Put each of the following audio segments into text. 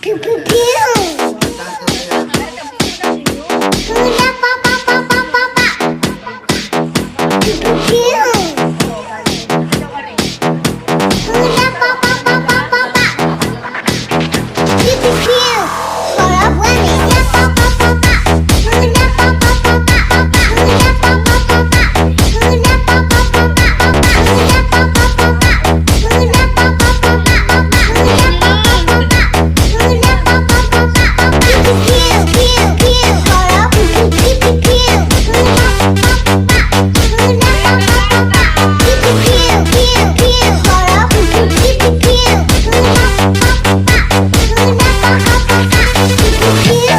Pew pew pew. Hula pa pa pa pa pa pa. Pew pew pew. Hula pa pa pa pa pa pa. Pew pew pew. Harap wani. Hula pa pa pa pa. Hula pa pa pa pa pa. Hula pa pa pa pa. Hula pa pa pa pa pa. Hula pa pa pa pa. Hula pa pa pa pa pa. Hula pa pa pa pa. Hula pa pa pa pa. Pew pew pew pew pew. Harap pew pew pew pew. Hula pa pa pa pa. Hula pa pa pa pa. Pew pew pew pew pew. Harap pew pew pew pew. Hula pa pa pa pa. Hula pa pa pa pa. Pew pew pew.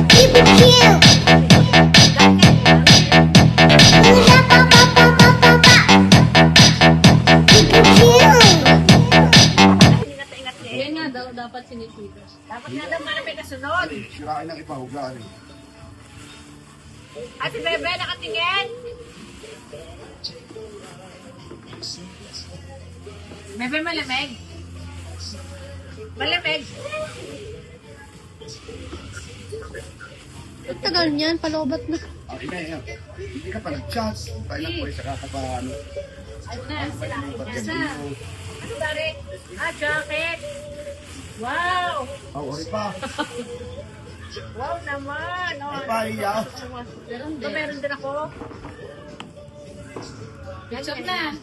Pew pew pew. Hula pa pa pa pa pa pa. Pew pew pew. Yan nga daw, dapat sinisita. Dapat nga daw para may kasunod. Sirain ang ipahugaan. At si Bebe nakatingin. Bebe malamig. Malamig. Ang tagal niyan, palobat na. Ang ina yan. Hindi ka pa nag-chat. Tayo lang po isa ka pa ano. Nasa. Ano dari? Ah, jacket. Wow! Ori pa. Wow naman! Oh. Ay pa, iyaw. Ito meron din ako. Ketchup na.